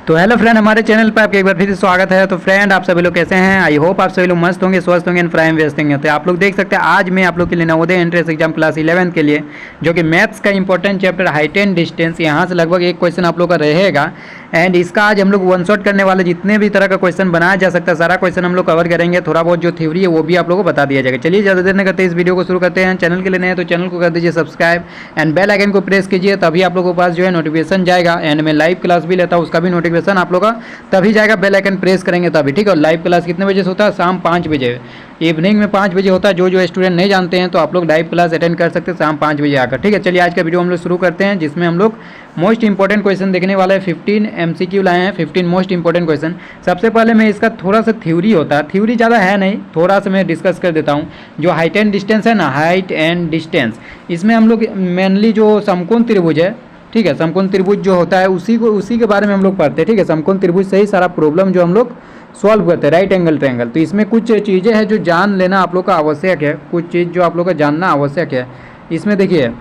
तो hello friend, हमारे channel पर आपका एक बार फिर से स्वागत है। तो फ्रेंड, आप सभी लोग कैसे हैं? आई होप आप सभी लोग मस्त होंगे, स्वस्थ होंगे, प्राइम व्यस्त होंगे। तो आप लोग देख सकते हैं आज मैं आप लोग के लिए नवोदय एंट्रेंस एग्जाम क्लास 11 के लिए जो कि मैथ्स का important chapter height and distance, यहाँ से लगभग एक क्वेश्चन आप लोग का रहेगा। एंड इसका आज हम लोग वन शॉट करने वाले जितने भी तरह का क्वेश्चन बनाया जा सकता है सारा क्वेश्चन हम लोग कवर करेंगे। थोड़ा बहुत जो थ्योरी है वो भी आप लोगों को बता दिया जाएगा। चलिए ज़्यादा देर नहीं करते इस वीडियो को शुरू करते हैं। चैनल के लिए नए हैं तो चैनल को कर दीजिए सब्सक्राइब एंड बेल आइकन को प्रेस कीजिए, तभी आप लोगों के पास जो है नोटिफिकेशन जाएगा। एंड मैं लाइव क्लास भी लेता हूँ, उसका भी नोटिफिकेशन आप लोग का तभी जाएगा, बेल आइकन प्रेस करेंगे तभी, ठीक है। और लाइव क्लास कितने बजे से होता है? शाम 5 बजे, इवनिंग में 5 बजे होता है। जो स्टूडेंट नहीं जानते हैं तो आप लोग लाइव क्लास अटेंड कर सकते हैं शाम 5 बजे आकर, ठीक है। चलिए आज का वीडियो हम लोग शुरू करते हैं, जिसमें हम लोग मोस्ट इंपॉर्टेंट क्वेश्चन देखने वाले हैं। 15 MCQ लाए हैं, 15 मोस्ट इंपॉर्टेंट क्वेश्चन। सबसे पहले मैं इसका थोड़ा सा थ्योरी होता है, थ्योरी ज़्यादा है नहीं, थोड़ा सा मैं डिस्कस कर देता हूँ। जो हाइट एंड डिस्टेंस है ना, हाइट एंड डिस्टेंस, इसमें हम लोग मेनली जो समकोण त्रिभुज है, ठीक है, समकोण त्रिभुज जो होता है उसी के बारे में हम लोग पढ़ते हैं, ठीक है। समकोण त्रिभुज से ही सारा प्रॉब्लम जो हम लोग सॉल्व करते हैं, राइट एंगल ट्रायंगल। तो इसमें कुछ चीज़ें हैं जो जान लेना आप लोग का आवश्यक है, कुछ चीज़ जो आप लोग का जानना आवश्यक है। इसमें देखिए,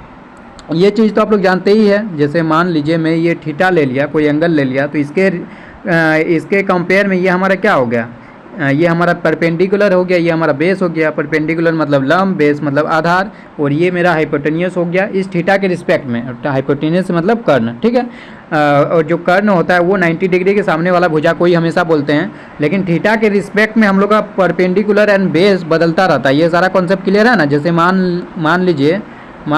ये चीज़ तो आप लोग जानते ही है। जैसे मान लीजिए मैं ये थीटा ले लिया, कोई एंगल ले लिया, तो इसके कंपेयर में ये हमारा क्या हो गया? ये हमारा परपेंडिकुलर हो गया, ये हमारा बेस हो गया। परपेंडिकुलर मतलब लंब, बेस मतलब आधार, और ये मेरा हाइपोटेनियस हो गया इस थीटा के रिस्पेक्ट में। हाइपोटेनियस मतलब कर्ण, ठीक है। और जो कर्ण होता है वो 90 डिग्री के सामने वाला भुजा को ही हमेशा बोलते हैं, लेकिन थीटा के रिस्पेक्ट में हम लोग का परपेंडिकुलर एंड बेस बदलता रहता है। ये सारा कॉन्सेप्ट क्लियर है ना। जैसे मान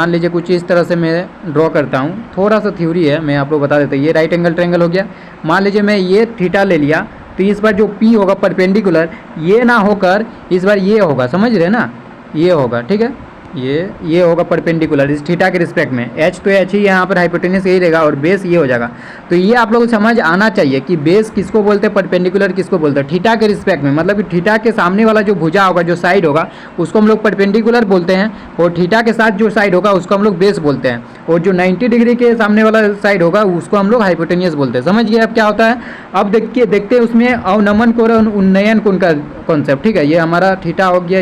लीजिए कुछ इस तरह से मैं ड्रॉ करता हूँ, थोड़ा सा थ्योरी है, मैं आप लोग बता देता हूँ। ये राइट एंगल ट्रायंगल हो गया। मान लीजिए मैं ये थीटा ले लिया, तो इस बार जो P होगा परपेंडिकुलर, ये ना होकर इस बार ये होगा, समझ रहे ना, ये होगा, ठीक है। ये होगा परपेंडिकुलर इस थीटा के रिस्पेक्ट में। H तो H ही यहाँ पर, हाइपोटेनस यही रहेगा, और बेस ये हो जाएगा। तो ये आप लोगों को समझ आना चाहिए कि बेस किसको बोलते हैं, परपेंडिकुलर किसको बोलते हैं। थीटा के रिस्पेक्ट में मतलब कि थीटा के सामने वाला जो भुजा होगा, जो साइड होगा, उसको हम लोग परपेंडिकुलर बोलते हैं, और थीटा के साथ जो साइड होगा उसको हम लोग बेस बोलते हैं, और जो 90 डिग्री के सामने वाला साइड होगा उसको हम लोग हाइपोटेनियस बोलते हैं। समझ गए अब क्या होता है? अब देखते हैं उसमें अवनमन कोण और उन्नयन कोण का कॉन्सेप्ट, ठीक है। ये हमारा थीटा हो गया,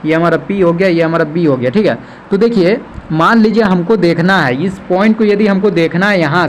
ये हमारा P हो गया, ये हमारा B हो गया, ठीक है। तो देखिए, मान लीजिए हमको देखना है इस पॉइंट को, यदि हमको देखना है यहाँ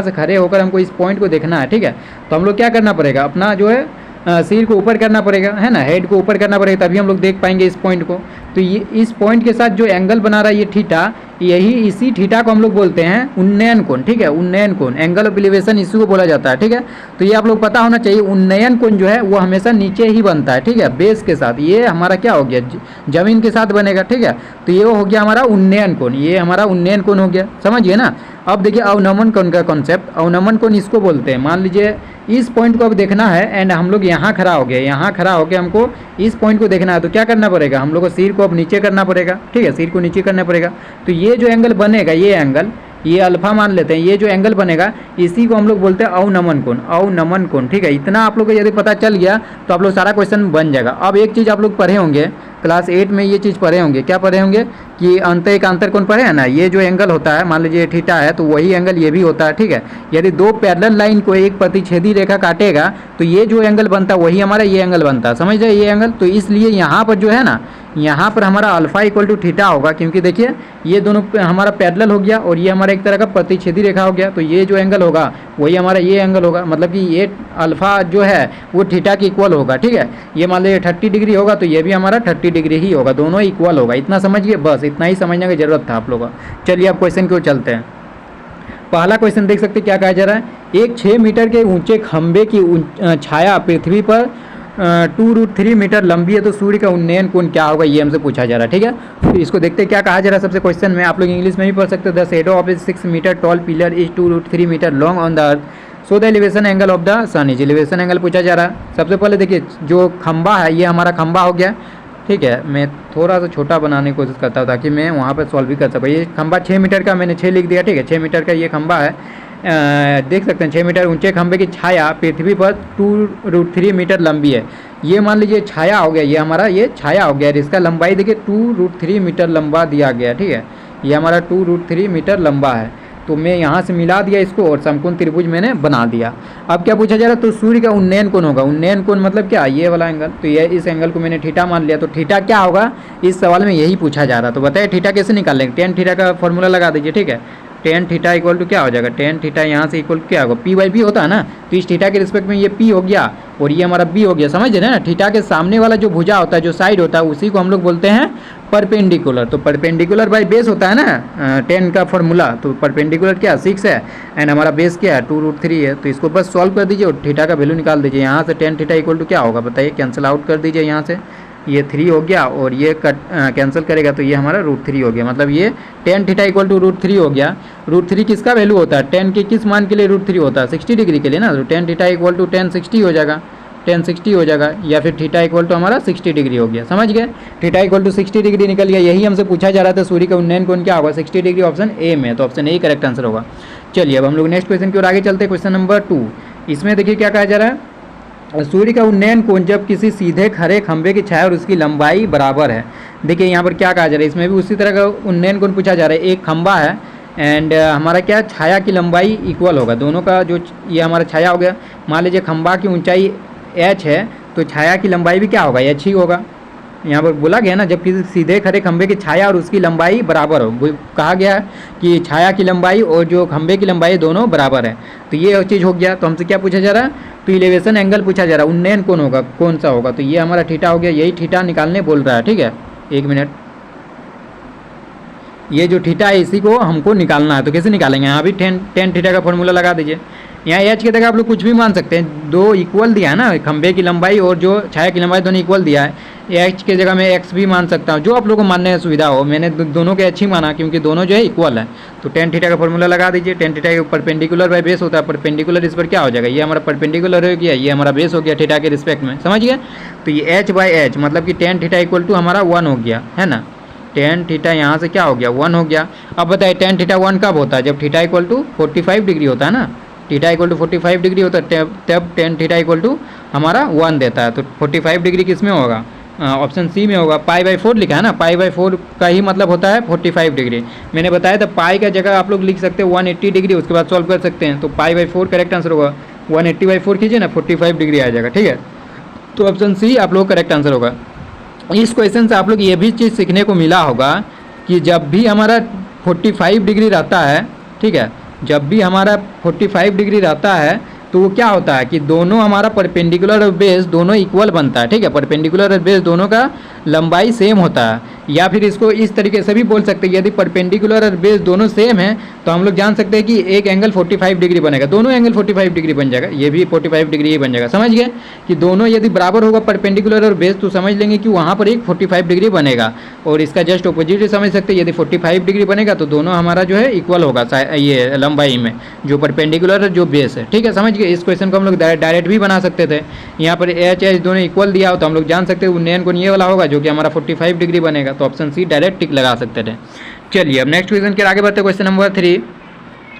से खड़े होकर हमको इस पॉइंट को देखना है, ठीक है। तो हम लोग क्या करना पड़ेगा? अपना जो है सिर को ऊपर करना पड़ेगा, है ना, हेड को ऊपर करना पड़ेगा, तभी हम लोग देख पाएंगे इस पॉइंट को। तो ये इस पॉइंट के साथ जो एंगल बना रहा है ये थीटा, इसी थीटा को हम लोग बोलते हैं उन्नयन कोण, ठीक है। उन्नयन कोण, एंगल ऑफ एलिवेशन, इसी को बोला जाता है, ठीक है। तो ये आप लोग पता होना चाहिए। उन्नयन कोण जो है वो हमेशा नीचे ही बनता है, ठीक है, बेस के साथ। ये हमारा क्या हो गया? जमीन के साथ बनेगा, ठीक है। तो ये हो गया हमारा उन्नयन कोण, ये हमारा उन्नयन कोण हो गया, समझिए ना। अब देखिए अवनमन कोण का कॉन्सेप्ट, अवनमन कोण इसको बोलते हैं। मान लीजिए इस पॉइंट को अब देखना है, एंड हम लोग यहाँ खड़ा हो गए, यहाँ खड़ा होकर हमको इस पॉइंट को देखना है, तो क्या करना पड़ेगा? हम लोग को सिर को अब नीचे करना पड़ेगा, ठीक है, सिर को नीचे करना पड़ेगा। तो ये जो एंगल बनेगा, ये एंगल, ये अल्फा मान लेते हैं, ये जो एंगल बनेगा इसी को हम लोग बोलते हैं अवनमन कोण, अवनमन कोण, ठीक है। इतना आप लोग को यदि पता चल गया तो आप लोग सारा क्वेश्चन बन जाएगा। अब एक चीज़ आप लोग पढ़े होंगे क्लास 8 में, ये चीज़ पढ़े होंगे, क्या पढ़े होंगे कि एकांतर कोण पढ़े हैं ना। ये जो एंगल होता है, मान लीजिए थीटा है, तो वही एंगल ये भी होता है, ठीक है। यदि दो पैरेलल लाइन को एक प्रतिच्छेदी रेखा काटेगा तो ये जो एंगल बनता है वही हमारा ये एंगल बनता है, समझ रहे ये एंगल। तो इसलिए यहाँ पर जो है ना, यहाँ पर हमारा अल्फा इक्वल टू थीटा होगा, क्योंकि देखिए ये दोनों हमारा पैरेलल हो गया और ये हमारा एक तरह का प्रतिच्छेदी रेखा हो गया। तो ये जो एंगल होगा वही हमारा ये एंगल होगा, मतलब कि ये अल्फा जो है वो थीटा के इक्वल होगा, ठीक है। ये मान लीजिए 30 डिग्री होगा तो ये भी हमारा 30 डिग्री ही होगा, दोनों इक्वल होगा। इतना समझिए, बस इतना ही समझने की जरूरत था आप लोगों को। चलिए अब क्वेश्चन को चलते हैं। पहला क्वेश्चन देख सकते हैं क्या कहा जा रहा है। एक 6 मीटर के ऊंचे खंबे की छाया पृथ्वी पर 2√3 मीटर लंबी है, तो सूर्य का उन्नयन कोण क्या होगा, ये हमसे पूछा जा रहा है, ठीक है। तो इसको देखते हैं क्या कहा जा रहा है। सबसे क्वेश्चन में आप लोग इंग्लिश में भी पढ़ सकते हैं। The shadow of a 6 metre tall pillar is 2√3 metre long on the earth, so the elevation angle of the sun is. Elevation angle पूछा जा रहा है। सबसे पहले देखिए, जो खंबा है ये हमारा खंबा हो गया, ठीक है। मैं थोड़ा सा छोटा बनाने की कोशिश करता हूँ ताकि मैं वहाँ पर सॉल्व भी कर सकूँ। ये खंबा 6 मीटर का, मैंने 6 लिख दिया, ठीक है। 6 मीटर का ये खंबा है, देख सकते हैं। 6 मीटर ऊंचे खंबे की छाया पृथ्वी पर 2√3 मीटर लंबी है। ये मान लीजिए छाया हो गया, ये हमारा ये छाया हो गया, इसका लंबाई देखिए 2√3 मीटर लंबा दिया गया, ठीक है। ये हमारा 2√3 मीटर लंबा है। तो मैं यहाँ से मिला दिया इसको और समकोण त्रिभुज मैंने बना दिया। अब क्या पूछा जा रहा है? तो सूर्य का उन्नयन कोण होगा। उन्नयन कोण मतलब क्या? ये वाला एंगल। तो ये इस एंगल को मैंने थीटा मान लिया, तो थीटा क्या होगा इस सवाल में यही पूछा जा रहा है। तो बताइए थीटा कैसे निकाल लेंगे? tan थीटा का फॉर्मूला लगा दीजिए, ठीक है। टेन थीटा इक्वल टू क्या हो जाएगा, टेन थीटा यहाँ से इक्वल क्या होगा, पी बाई बी होता है ना, तो इस थीटा के रिस्पेक्ट में ये पी हो गया और ये हमारा बी हो गया, समझ रहे हैं ना। थीटा के सामने वाला जो भुजा होता है, जो साइड होता है, उसी को हम लोग बोलते हैं परपेंडिकुलर। तो परपेंडिकुलर बाई बेस होता है ना टेन का फॉर्मूला, तो परपेंडिकुलर क्या 6 है एंड हमारा बेस क्या है 2√3 है। तो इसको बस सॉल्व कर दीजिए और थीटा का वैल्यू निकाल दीजिए। यहाँ से टेन थीटा इक्वल टू क्या होगा बताइए, कैंसिल आउट कर दीजिए, यहाँ से ये 3 हो गया और ये कट कैंसिल करेगा तो ये हमारा √3 हो गया। मतलब ये टेन थीटा इक्वल टू √3 हो गया। √3 किसका वैल्यू होता है, टेन के किस मान के लिए √3 होता है, 60 डिग्री के लिए ना। तो टेन थीटा इक्वल टू 1060 हो जाएगा, 1060 हो जाएगा, या फिर थीटा इक्वल टू हमारा 60 डिग्री हो गया। समझ गए, थीटा इक्वल टू 60 डिग्री निकल गया। यही हमसे पूछा जा रहा था सूर्य का उन्नयन कोण क्या होगा, 60 डिग्री ऑप्शन ए में, तो ऑप्शन ए करेक्ट आंसर होगा। चलिए अब हम लोग नेक्स्ट क्वेश्चन की ओर आगे चलते हैं, क्वेश्चन नंबर 2। इसमें देखिए क्या कहा जा रहा है, सूर्य का उन्नयन कोण जब किसी सीधे खड़े खंभे की छाया और उसकी लंबाई बराबर है। देखिए यहाँ पर क्या कहा जा रहा है, इसमें भी उसी तरह का उन्नयन कोण पूछा जा रहा है। एक खंभा है एंड हमारा क्या छाया की लंबाई इक्वल होगा, दोनों का जो ये हमारा छाया हो गया। मान लीजिए खंभा की ऊंचाई h है तो छाया की लंबाई भी क्या होगा, h ही होगा। यहाँ पर बोला गया ना, जब किसी सीधे खड़े खंभे की छाया और उसकी लंबाई बराबर हो, कहा गया है कि छाया की लंबाई और जो खंभे की लंबाई दोनों बराबर है। तो ये चीज़ हो गया। तो हमसे क्या पूछा जा रहा है, तो इलेवेशन एंगल पूछा जा रहा है, उन्नयन कौन होगा, कौन सा होगा, तो ये हमारा थीटा हो गया। यही थीटा निकालने बोल रहा है, ठीक है। एक मिनट, ये जो थीटा है इसी को हमको निकालना है। तो कैसे निकालेंगे, यहाँ भी टेन थीटा का फॉर्मूला लगा दीजिए। यहाँ एच की जगह आप लोग कुछ भी मान सकते हैं, दो इक्वल दिया है ना, खंभे की लंबाई और जो छाया की लंबाई दोनों इक्वल दिया है। एच की जगह मैं एक्स भी मान सकता हूँ, जो आप लोग को मानने में सुविधा हो। मैंने दोनों के एच ही माना क्योंकि दोनों जो है इक्वल है। तो टेन थीटा का फॉर्मूला लगा दीजिए। टेन थीटा के परपेंडिकुलर बाई बेस होता है, परपेंडिकुलर इस पर क्या हो जाएगा, ये हमारा परपेंडिकुलर हो गया, ये हमारा बेस हो गया थीटा के रिस्पेक्ट में, समझ गए। तो ये एच बाई एच मतलब कि टेन थीटा इक्वल टू हमारा 1 हो गया, है ना। टेन थीटा यहाँ से क्या हो गया 1 हो गया। अब बताइए टेन थीटा 1 कब होता है, जब थीटा इक्वल टू 45 डिग्री होता है ना, थीटा इक्वल टू 45 डिग्री होता है, तब टेन थीटा इक्वल टू हमारा 1 देता है। तो 45 डिग्री किस में होगा, ऑप्शन सी में होगा। पाई बाई 4 लिखा है ना, पाई बाई 4 का ही मतलब होता है 45 डिग्री। मैंने बताया था पाई का जगह आप लोग लिख सकते हैं 180 डिग्री, उसके बाद सॉल्व कर सकते हैं। तो पाई बाई 4 करेक्ट आंसर होगा, 180 बाई 4 कीजिए ना, 45 डिग्री आ जाएगा, ठीक है। तो ऑप्शन सी आप लोग करेक्ट आंसर होगा। इस क्वेश्चन से आप लोग ये भी चीज़ सीखने को मिला होगा कि जब भी हमारा 45 डिग्री रहता है, ठीक है, जब भी हमारा 45 डिग्री रहता है तो वो क्या होता है कि दोनों हमारा परपेंडिकुलर और बेस दोनों इक्वल बनता है, ठीक है। परपेंडिकुलर और बेस दोनों का लंबाई सेम होता है। या फिर इसको इस तरीके से भी बोल सकते हैं, यदि परपेंडिकुलर और बेस दोनों सेम है तो हम लोग जान सकते हैं कि एक एंगल 45 डिग्री बनेगा, दोनों एंगल 45 डिग्री बन जाएगा, ये भी 45 डिग्री ही बन जाएगा। समझ गए कि दोनों यदि बराबर होगा परपेंडिकुलर और बेस, तो समझ लेंगे कि वहाँ पर एक 45 डिग्री बनेगा। और इसका जस्ट ऑपोजिट समझ सकते हैं, यदि 45 डिग्री बनेगा तो दोनों हमारा जो है इक्वल होगा ये लंबाई में, जो परपेंडिकुलर और जो बेस है, ठीक है। समझ गए। इस क्वेश्चन को हम लोग डायरेक्ट भी बना सकते थे। यहाँ पर एच एच दोनों इक्वल दिया हो तो हम लोग जान सकते हैं उन्नयन कोण ये वाला होगा जो कि हमारा 45 डिग्री बनेगा। तो ऑप्शन सी डायरेक्ट टिक लगा सकते थे। चलिए अब नेक्स्ट क्वेश्चन के आगे बढ़ते हैं, क्वेश्चन नंबर 3।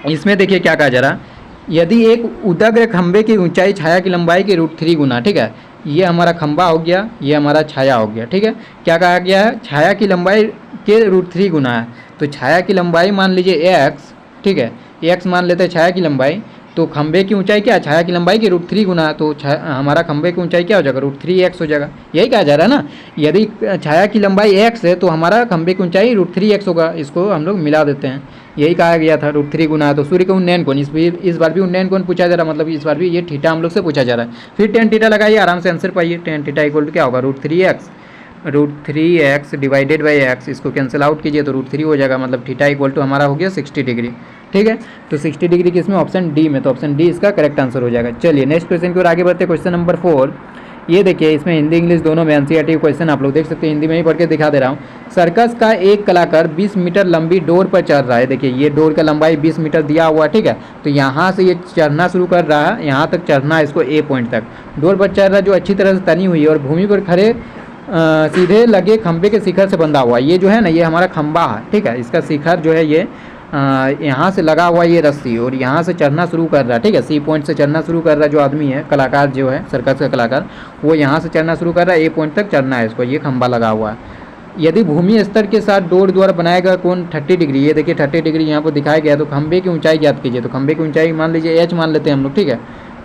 इसमें देखिए क्या कहा जा रहा, यदि एक उदग्र खंभे की ऊंचाई छाया की लंबाई के √3 गुना, ठीक है, ये हमारा खंभा हो गया, ये हमारा छाया हो गया, ठीक है। क्या कहा गया है, छाया की लंबाई के √3 गुना है। तो छाया की लंबाई मान लीजिए x, ठीक है, x मान लेते हैं छाया की लंबाई। तो खंभे की ऊंचाई क्या है, छाया की लंबाई की √3 गुना, तो हमारा खंभे की ऊंचाई क्या हो जाएगा, √3x हो जाएगा। यही कहा जा रहा है ना, यदि छाया की लंबाई x है तो हमारा खंभे की ऊंचाई √3x होगा। इसको हम लोग मिला देते हैं, यही कहा गया था √3 गुना। तो सूर्य का उन्नयन कोण, इस बार भी उन्नयन कोण पूछा जा रहा है, मतलब इस बार भी ये थीटा हम लोग से पूछा जा रहा है। फिर टेन थीटा लगाइए, आराम से आंसर पाइए। टेन थीटा इक्वल टू क्या होगा, √3x डिवाइडेड बाई x, इसको कैंसिल आउट कीजिए तो √3 हो जाएगा। मतलब थीटा इक्वल टू हमारा हो गया 60 डिग्री, ठीक है। तो 60 डिग्री किसमें, ऑप्शन डी में, तो ऑप्शन डी इसका करेक्ट आंसर हो जाएगा। चलिए नेक्स्ट क्वेश्चन की ओर आगे बढ़ते हैं, क्वेश्चन नंबर 4। ये देखिए इसमें हिंदी इंग्लिश दोनों में एनसीईआरटी क्वेश्चन आप लोग देख सकते हैं, हिंदी में ही पढ़ के दिखा दे रहा हूँ। सर्कस का एक कलाकार 20 मीटर लंबी डोर पर चढ़ रहा है। देखिए ये डोर का लंबाई 20 मीटर दिया हुआ, ठीक है। तो यहाँ से ये चढ़ना शुरू कर रहा है, यहाँ तक चढ़ना है इसको ए पॉइंट तक। डोर पर चढ़ रहा है जो अच्छी तरह से तनी हुई है और भूमि पर खड़े सीधे लगे खंभे के शिखर से बंधा हुआ। ये जो है ना, ये हमारा खंभा है, ठीक है। इसका शिखर जो है ये यहाँ से लगा हुआ ये रस्सी, और यहाँ से चढ़ना शुरू कर रहा है, ठीक है। सी पॉइंट से चढ़ना शुरू कर रहा है जो आदमी है, कलाकार जो है, सर्कस का कलाकार, वो यहाँ से चढ़ना शुरू कर रहा है, ए पॉइंट तक चढ़ना है इसको, ये खंभा लगा हुआ है। यदि भूमि स्तर के साथ डोर द्वारा बनाया गया कोण 30 डिग्री, ये देखिए 30 डिग्री यहाँ पर दिखाया गया है। तो खंभे की ऊंचाई ज्ञात कीजिए। तो खंभे की ऊंचाई मान लीजिए h मान लेते हैं हम लोग, ठीक है।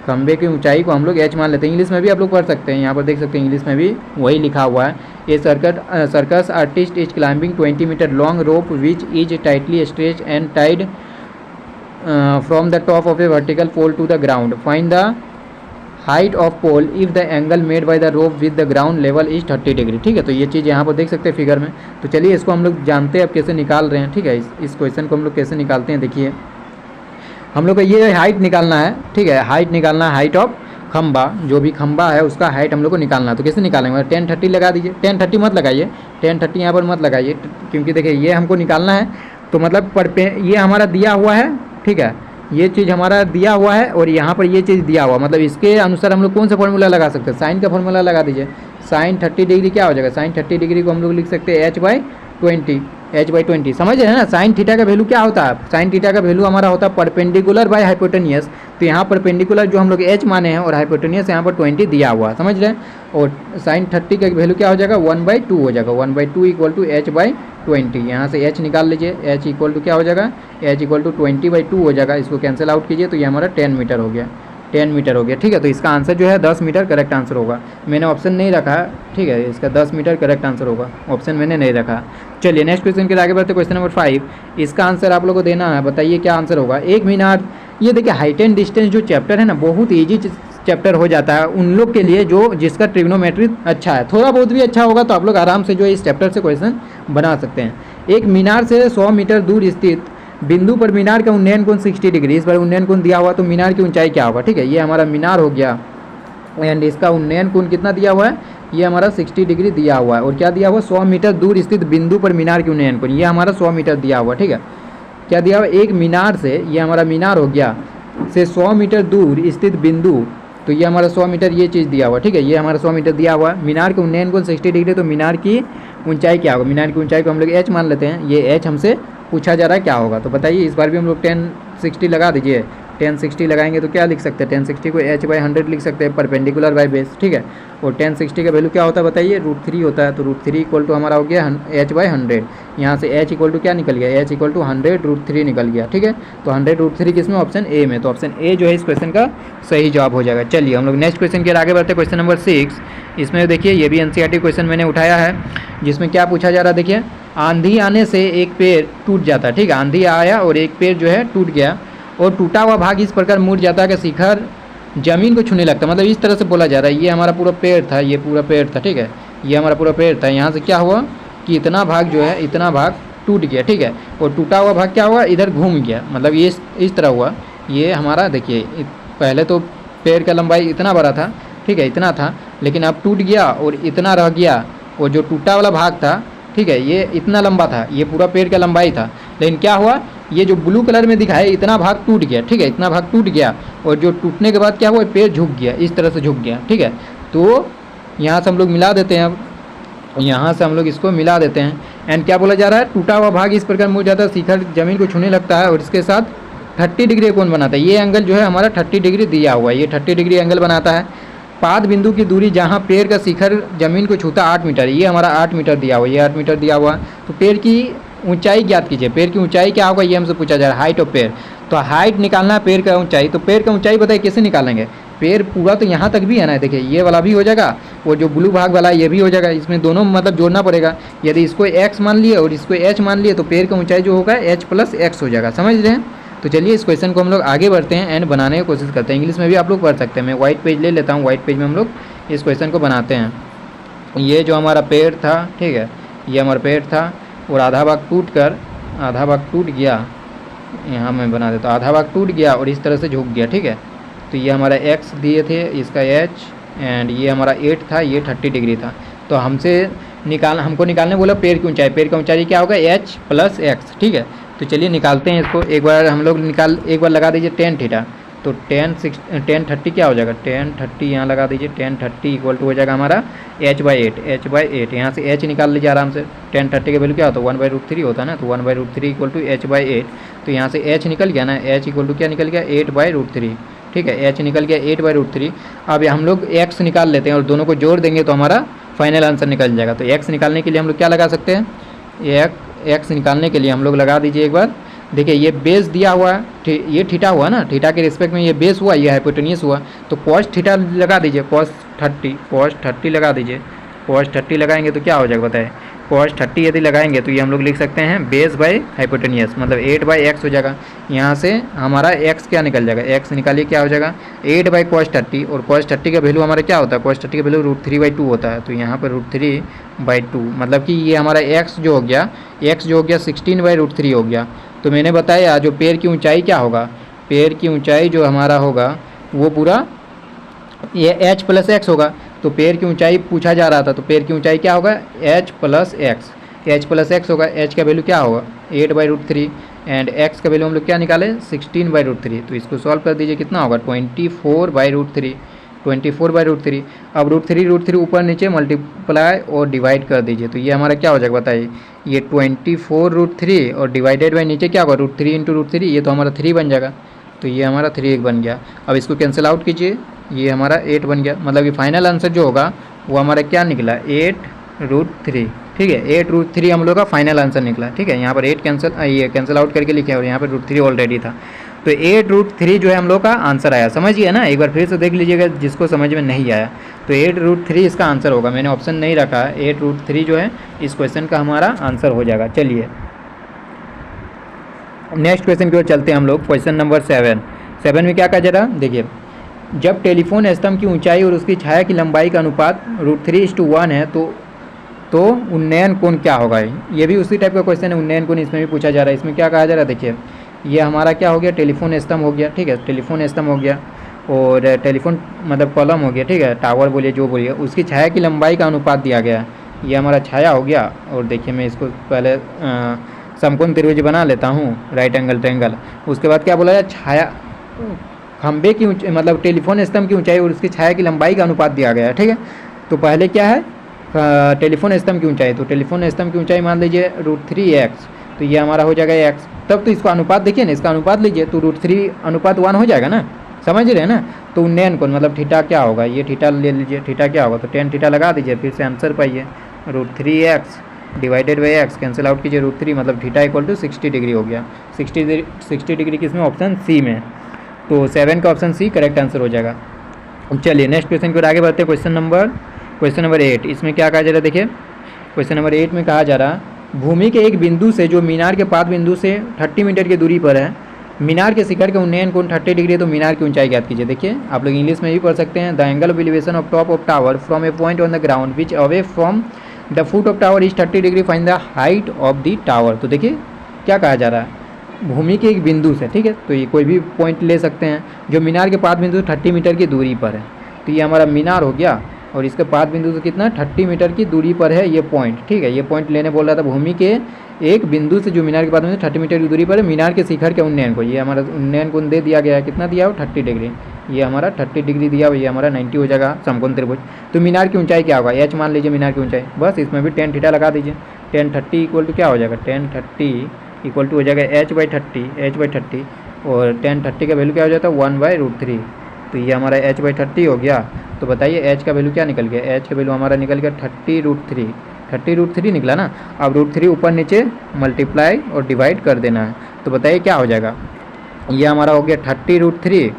खंभे की ऊंचाई को हम लोग h मान लेते हैं। इंग्लिश में भी आप लोग पढ़ सकते हैं, यहाँ पर देख सकते हैं इंग्लिश में भी वही लिखा हुआ है। ये circus artist is climbing 20 metre long rope which is tightly stretch and tied from the top of a vertical pole to the ground, find the height of pole if the angle made by the rope with the ground level is 30 degree. ठीक है, तो ये चीज़ यहाँ पर देख सकते हैं figure में। तो चलिए इसको हम लोग जानते हैं अब कैसे निकाल रहे हैं। ठीक है, इस क्वेश्चन को हम लोग कैसे निकालते हैं, देखिए हम लोग को ये हाइट निकालना है। ठीक है, हाइट निकालना है, हाइट ऑफ खंबा, जो भी खंबा है उसका हाइट हम लोग को निकालना है। तो कैसे निकालेंगे, 10-30 लगा दीजिए। 10-30 मत लगाइए, 10-30 यहाँ पर मत लगाइए, क्योंकि देखिए ये हमको निकालना है। तो मतलब ये हमारा दिया हुआ है। ठीक है, ये चीज़ हमारा दिया हुआ है और यहाँ पर ये चीज़ दिया हुआ, मतलब इसके अनुसार हम लोग कौन सा फॉर्मूला लगा सकते हैं, साइन का फॉर्मूला लगा दीजिए। साइन 30 डिग्री क्या हो जाएगा, साइन 30 डिग्री को हम लोग लिख सकते हैं h/20। समझ रहे हैं ना। साइन थीटा का वैल्यू क्या होता है, साइन थीटा का वैल्यू हमारा होता है परपेंडिकुलर बाय हाइपोटेनियस। तो यहाँ परपेंडिकुलर जो हम लोग h माने हैं और हाइपोटेनियस यहाँ पर 20 दिया हुआ है, समझ रहे हैं। और साइन 30 का वैल्यू क्या हो जाएगा, 1/2 हो जाएगा। 1/2 इक्वल टू h/20। यहाँ से h निकाल लीजिए, h इक्वल टू क्या हो जाएगा, h इक्वल टू 20/2 हो जाएगा। इसको कैंसिल आउट कीजिए तो ये हमारा 10 मीटर हो गया, 10 मीटर हो गया। ठीक है, तो इसका आंसर जो है 10 मीटर करेक्ट आंसर होगा। मैंने ऑप्शन नहीं रखा है। ठीक है, इसका 10 मीटर करेक्ट आंसर होगा, ऑप्शन मैंने नहीं रखा। चलिए नेक्स्ट क्वेश्चन के आगे बढ़ते, क्वेश्चन नंबर 5। इसका आंसर आप लोगों को देना है, बताइए क्या आंसर होगा। एक मीनार, ये देखिए हाइट एंड डिस्टेंस जो चैप्टर है ना, बहुत ईजी चैप्टर हो जाता है उन लोग के लिए जो जिसका ट्रिग्नोमेट्री अच्छा है। थोड़ा बहुत भी अच्छा होगा तो आप लोग आराम से जो है इस चैप्टर से क्वेश्चन बना सकते हैं। एक मीनार से 100 मीटर दूर स्थित बिंदु पर मीनार का उन्नयन कोण 60 डिग्री। इस पर उन्नयन कोण दिया हुआ, तो मीनार की ऊंचाई क्या होगा। ठीक है, ये हमारा मीनार हो गया एंड इसका उन्नयन कोण कितना दिया हुआ है, ये हमारा 60 डिग्री दिया हुआ है। और क्या दिया हुआ, 100 मीटर दूर स्थित बिंदु पर मीनार की उन्नयन कोण, ये हमारा 100 मीटर दिया हुआ। ठीक है, क्या दिया हुआ, एक मीनार से, ये हमारा मीनार हो गया, से 100 मीटर दूर स्थित बिंदु, तो ये हमारा 100 मीटर ये चीज़ दिया हुआ। ठीक है, ये हमारा 100 मीटर दिया हुआ है। मीनार के उन्नयन कोण 60 डिग्री, तो मीनार की ऊंचाई क्या होगा, मीनार की ऊंचाई को हम लोग h मान लेते हैं। ये h हमसे पूछा जा रहा है क्या होगा। तो बताइए, इस बार भी हम लोग 10-60 लगा दीजिए। 10-60 लगाएंगे तो क्या लिख सकते हैं, 10-60 को h/100 लिख सकते हैं, परपेंडिकुलर बाय बेस। ठीक है, और 10-60 का वैल्यू क्या होता है बताइए, √3 होता है। तो √3 इक्वल टू हमारा हो गया h/100। यहाँ से h इक्वल टू क्या निकल गया, h इक्वल टू 100√3 निकल गया। ठीक है, तो 100√3 किसमें, ऑप्शन ए में। तो ऑप्शन ए जो है इस क्वेश्चन का सही जवाब हो जाएगा। चलिए हम लोग नेक्स्ट क्वेश्चन के आगे बढ़ते हैं, क्वेश्चन नंबर 6। इसमें देखिए ये भी एनसीईआरटी क्वेश्चन मैंने उठाया है, जिसमें क्या पूछा जा रहा है, देखिए आंधी आने से एक पेड़ टूट जाता है। ठीक है, आंधी आया और एक पेड़ जो है टूट गया और टूटा हुआ भाग इस प्रकार मुड़ जाता है कि शिखर जमीन को छूने लगता है। मतलब इस तरह से बोला जा रहा है, ये हमारा पूरा पेड़ था, ये पूरा पेड़ था। ठीक है, ये हमारा पूरा पेड़ था। यहाँ से क्या हुआ कि इतना भाग जो है, इतना भाग टूट गया। ठीक है, और टूटा हुआ भाग क्या हुआ, इधर घूम गया, मतलब ये इस तरह हुआ। ये हमारा देखिए, पहले तो पेड़ का लंबाई इतना बड़ा था। ठीक है, इतना था, लेकिन अब टूट गया और इतना रह गया। और जो टूटा वाला भाग था, ठीक है, ये इतना लंबा था, ये पूरा पेड़ का लंबाई था। लेकिन क्या हुआ, ये जो ब्लू कलर में दिखाया इतना भाग टूट गया। ठीक है, इतना भाग टूट गया और जो टूटने के बाद क्या हुआ, पेड़ झुक गया, इस तरह से झुक गया। ठीक है, तो यहाँ से हम लोग मिला देते हैं। अब यहाँ से हम लोग इसको मिला देते हैं एंड क्या बोला जा रहा है, टूटा हुआ भाग इस प्रकार मुड़ जाता है, शिखर जमीन को छूने लगता है और इसके साथ 30 डिग्री कोण बनाता है। ये एंगल जो है हमारा 30 डिग्री दिया हुआ है, ये 30 डिग्री एंगल बनाता है। पाद बिंदु की दूरी जहाँ पेड़ का शिखर जमीन को छूता 8 मीटर, ये हमारा 8 मीटर दिया हुआ है, ये 8 मीटर दिया हुआ है। तो पेड़ की ऊंचाई ज्ञात कीजिए, पेड़ की ऊंचाई क्या होगा, ये हमसे पूछा जा रहा है, हाइट ऑफ पेड़। तो हाइट निकालना है पेड़ का ऊंचाई, तो पेड़ का ऊंचाई बताइए कैसे निकालेंगे। पेड़ पूरा तो यहाँ तक भी है ना, देखिए ये वाला भी हो जाएगा, वो जो ब्लू भाग वाला ये भी हो जाएगा, इसमें दोनों मतलब जोड़ना पड़ेगा। यदि इसको x मान लिए और इसको h मान लिए तो पेड़ का ऊंचाई जो होगा h+x हो जाएगा, समझ रहे हैं। तो चलिए इस क्वेश्चन को हम लोग आगे बढ़ते हैं एंड बनाने की कोशिश करते हैं। इंग्लिश में भी आप लोग पढ़ सकते हैं, मैं व्हाइट पेज ले लेता हूँ, व्हाइट पेज में हम लोग इस क्वेश्चन को बनाते हैं। ये जो हमारा पेड़ था, ठीक है, ये हमारा पेड़ था और आधा भाग टूट गया, यहाँ मैं बना देता हूँ, आधा भाग टूट गया और इस तरह से झुक गया। ठीक है, तो ये हमारा x दिए थे, इसका h एंड ये हमारा 8 था, ये 30 डिग्री था। तो हमको निकालने बोला पेड़ की ऊंचाई, पेड़ का ऊंचाई क्या होगा h+x। ठीक है, तो चलिए निकालते हैं इसको। एक बार हम लोग एक बार लगा दीजिए tan थीटा, तो tan 30 क्या हो जाएगा, tan 30 यहाँ लगा दीजिए, tan 30 इक्वल टू हो जाएगा हमारा h/8। यहाँ से h निकाल लीजिए आराम से। tan 30 का वैल्यू क्या होता है, 1/√3 होता है ना, तो 1/√3 इक्वल टू h/8। तो यहाँ से h निकल गया ना, h इक्वल टू क्या निकल गया, 8/√3। ठीक है, h निकल गया 8/√3। अब हम लोग x निकाल लेते हैं और दोनों को जोड़ देंगे तो हमारा फाइनल आंसर निकल जाएगा। तो x निकालने के लिए हम लोग क्या लगा सकते हैं, x निकालने के लिए हम लोग लगा दीजिए एक बार। देखिए ये बेस दिया हुआ है, ये थीटा हुआ ना, थीटा के रिस्पेक्ट में ये बेस हुआ, ये हाइपोटेनियस हुआ, तो cos थीटा लगा दीजिए, cos 30 लगा दीजिए। cos 30 लगाएंगे तो क्या हो जाएगा बताए, cos 30 यदि लगाएंगे तो ये हम लोग लिख सकते हैं बेस बाय हाइपोटेनियस, मतलब 8/x हो जाएगा। यहाँ से हमारा x क्या निकल जाएगा, x निकालिए क्या हो जाएगा 8/cos 30, और cos 30 का वैल्यू हमारा क्या होता है, cos 30 का वैल्यू √3/2 होता है। तो यहाँ पर √3/2 मतलब कि ये हमारा x जो हो गया 16/√3 हो गया। तो मैंने बताया जो पैर की ऊंचाई क्या होगा, पैर की ऊंचाई जो हमारा होगा वो पूरा ये h + x होगा। तो पैर की ऊंचाई पूछा जा रहा था, तो पैर की ऊंचाई क्या होगा h + x, h + x होगा। h का वैल्यू क्या होगा 8/√3 एंड x का वैल्यू हम लोग क्या निकाले 16/√3। तो इसको सॉल्व कर दीजिए, कितना होगा 24/√3, 24/√3। अब √3 ऊपर नीचे मल्टीप्लाई और डिवाइड कर दीजिए, तो ये हमारा क्या हो जाएगा बताइए, ये 24√3 और डिवाइडेड बाई नीचे क्या होगा √3 × √3, ये तो हमारा 3 बन जाएगा। तो ये हमारा 3 बन गया। अब इसको कैंसिल आउट कीजिए, ये हमारा 8 बन गया। मतलब कि फाइनल आंसर जो होगा वो हमारा क्या निकला 8√3। ठीक है, 8√3 हम लोग का फाइनल आंसर निकला। ठीक है, यहाँ पर 8 ये कैंसिल आउट करके लिखे और यहाँ पर √3 ऑलरेडी था। तो 8√3 जो है हम लोग का आंसर आया। समझिए ना, एक बार फिर से देख लीजिएगा जिसको समझ में नहीं आया। तो 8√3 इसका आंसर होगा, मैंने ऑप्शन नहीं रखा है। 8√3 जो है इस क्वेश्चन का हमारा आंसर हो जाएगा। चलिए नेक्स्ट क्वेश्चन की ओर चलते हैं हम लोग। क्वेश्चन नंबर 7 में क्या कहा जा रहा है, देखिए जब टेलीफोन स्तंभ की ऊंचाई और उसकी छाया की लंबाई का अनुपात √3:1 है तो उन्नयन कोण क्या होगा। ये भी उसी टाइप का क्वेश्चन है, उन्नयन कोण इसमें भी पूछा जा रहा है। इसमें क्या कहा जा रहा है, देखिए ये हमारा क्या हो गया टेलीफोन स्तंभ हो गया। ठीक है, टेलीफोन स्तंभ हो गया और टेलीफोन मतलब कॉलम हो गया। ठीक है, टावर बोलिए जो बोलिए, उसकी छाया की लंबाई का अनुपात दिया गया। ये हमारा छाया हो गया। और देखिए मैं इसको पहले समकोण त्रिभुज बना लेता हूँ, राइट एंगल ट्रायंगल। उसके बाद क्या बोला जाए, छाया खंबे की मतलब टेलीफोन स्तंभ की ऊंचाई और उसकी छाया की लंबाई का अनुपात दिया गया है। ठीक है, तो पहले क्या है टेलीफोन स्तंभ की ऊंचाई, तो टेलीफोन स्तंभ की ऊंचाई मान लीजिए √3x, तो ये हमारा हो जाएगा x। तब तो इसको अनुपात देखिए ना, इसका अनुपात लीजिए तो √3:1 हो जाएगा ना, समझ रहे हैं ना। तो उन्नयन कोण मतलब थीटा क्या होगा, ये थीटा ले लीजिए, थीटा क्या होगा तो tan थीटा लगा दीजिए, फिर से आंसर पाइए √3x divided by x, cancel out कीजिए √3 मतलब थीटा = 60 डिग्री हो गया। 60 डिग्री किसमें, ऑप्शन सी में। तो 7 का ऑप्शन सी करेक्ट आंसर हो जाएगा। चलिए नेक्स्ट क्वेश्चन की ओर आगे बढ़ते हैं। क्वेश्चन नंबर 8, इसमें क्या कहा जा रहा है, देखिए क्वेश्चन नंबर 8 में कहा जा रहा भूमि के एक बिंदु से जो मीनार के पाद बिंदु से 30 मीटर की दूरी पर है, मीनार के शिखर के उन्नयन कोण 30 डिग्री है, तो मीनार की ऊंचाई ज्ञात कीजिए। देखिए आप लोग इंग्लिश में भी पढ़ सकते हैं, the angle of elevation of top of tower from A point on the ground which away from the foot of tower is 30 degree, find the height of the tower. तो देखिए क्या कहा जा रहा है, भूमि के एक बिंदु से, ठीक है, तो ये कोई भी पॉइंट ले सकते हैं जो मीनार के पाद बिंदु 30 मीटर की दूरी पर है। तो ये हमारा मीनार हो गया और इसके पाद बिंदु से कितना 30 मीटर की दूरी पर है ये पॉइंट। ठीक है, ये पॉइंट लेने बोल रहा था, भूमि के एक बिंदु से जो मीनार के पाद बिंदु 30 मीटर की दूरी पर है, मीनार के शिखर के उन्नयन को, ये हमारा उन्नयन कोण दे दिया गया है, कितना दिया हो 30 डिग्री, ये हमारा 30 डिग्री दिया हुआ, ये हमारा 90 हो जाएगा समकोण त्रिभुज। तो मीनार की ऊंचाई क्या होगा, h मान लीजिए मीनार की ऊंचाई, बस इसमें भी tan थीटा लगा दीजिए। tan 30 = क्या हो जाएगा, tan 30 = हो जाएगा h/30 और tan 30 का वैल्यू क्या हो जाता है 1/√3। तो ये हमारा h/30 हो गया। तो बताइए h का वैल्यू क्या निकल गया, h का वैल्यू हमारा निकल गया 30√3 निकला ना। अब √3 ऊपर नीचे मल्टीप्लाई और डिवाइड कर देना है, तो बताइए क्या हो जाएगा, ये हमारा हो गया 30√3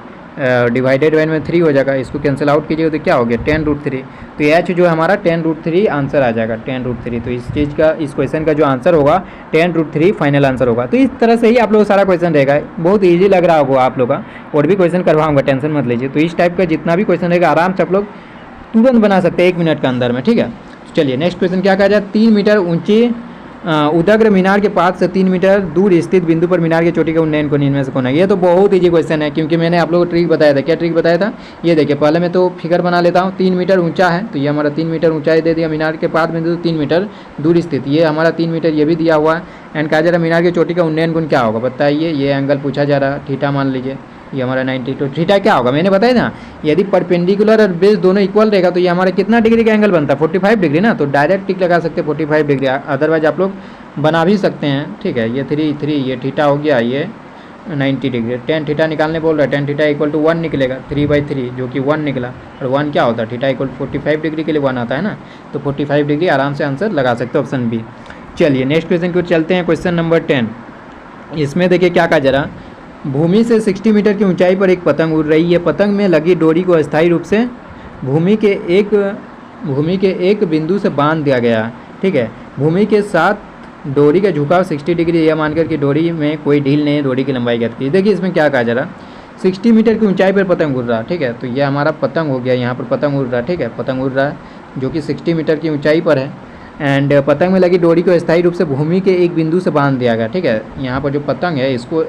डिवाइडेड बाई में 3 हो जाएगा, इसको कैंसिल आउट कीजिएगा तो क्या हो गया 10√3। तो h जो हमारा 10√3 आंसर आ जाएगा, 10√3। तो इस चीज़ का, इस क्वेश्चन का जो आंसर होगा 10√3 फाइनल आंसर होगा। तो इस तरह से ही आप लोग सारा क्वेश्चन रहेगा, बहुत ईजी लग रहा होगा आप लोग का, और भी क्वेश्चन करवाऊंगा, टेंशन मत लीजिए। तो इस टाइप का जितना भी क्वेश्चन रहेगा आराम से आप लोग तुरंत बना सकते हैं 1 मिनट के अंदर में। ठीक है, चलिए नेक्स्ट क्वेश्चन क्या कहा जाए, 3 मीटर ऊंची उदग्र मीनार के पास से 3 मीटर दूर स्थित बिंदु पर मीनार की चोटी का उन्नयन कोण इनमें से कौन है। ये तो बहुत ईजी क्वेश्चन है, क्योंकि मैंने आप लोगों को ट्रिक बताया था। क्या ट्रिक बताया था, ये देखिए पहले मैं तो फिगर बना लेता हूँ। 3 मीटर ऊंचा है, तो ये हमारा 3 मीटर ऊंचाई दे दिया, मीनार के पास बिंदु 3 मीटर दूर स्थित, ये हमारा 3 मीटर ये भी दिया हुआ है। एंड कहा जा रहा है मीनार की चोटी का उन्नयन कोण क्या होगा, बताइए। ये एंगल पूछा जा रहा है, थीटा मान लीजिए, ये हमारा 90। तो थीटा क्या होगा, मैंने बताया ना, यदि परपेंडिकुलर और बेस दोनों इक्वल रहेगा तो ये हमारा कितना डिग्री का एंगल बनता है 45 डिग्री ना। तो डायरेक्ट टिक लगा सकते हैं 45 डिग्री, अदरवाइज आप लोग बना भी सकते हैं। ठीक है, ये 3 ये थीटा हो गया, ये 90 डिग्री। tan थीटा निकालने बोल रहा है, tan थीटा = 1 निकलेगा, 3/3 जो कि 1 निकला। और 1 क्या होता है, थीटा = 45 डिग्री के लिए 1 आता है ना। तो 45 डिग्री आराम से आंसर लगा सकते हो, ऑप्शन बी। चलिए नेक्स्ट क्वेश्चन की ओर चलते हैं। क्वेश्चन नंबर 10, इसमें देखिए क्या कहा जा रहा, भूमि से 60 मीटर की ऊंचाई पर एक पतंग उड़ रही है। पतंग में लगी डोरी को अस्थायी रूप से भूमि के एक भूमि के एक बिंदु से बांध दिया गया, ठीक है। भूमि के साथ डोरी का झुकाव 60 डिग्री यह मानकर कि डोरी में कोई ढील नहीं है, डोरी की लंबाई ज्ञात कीजिए। देखिए इसमें क्या कहा जा रहा, 60 मीटर की ऊंचाई पर पतंग उड़ रहा, ठीक है। तो ये हमारा पतंग हो गया, यहाँ पर पतंग उड़ रहा, ठीक है। पतंग उड़ रहा है जो कि 60 मीटर की ऊंचाई पर है। एंड पतंग में लगी डोरी को स्थायी रूप से भूमि के एक बिंदु से बांध दिया गया, ठीक है। यहाँ पर जो पतंग है इसको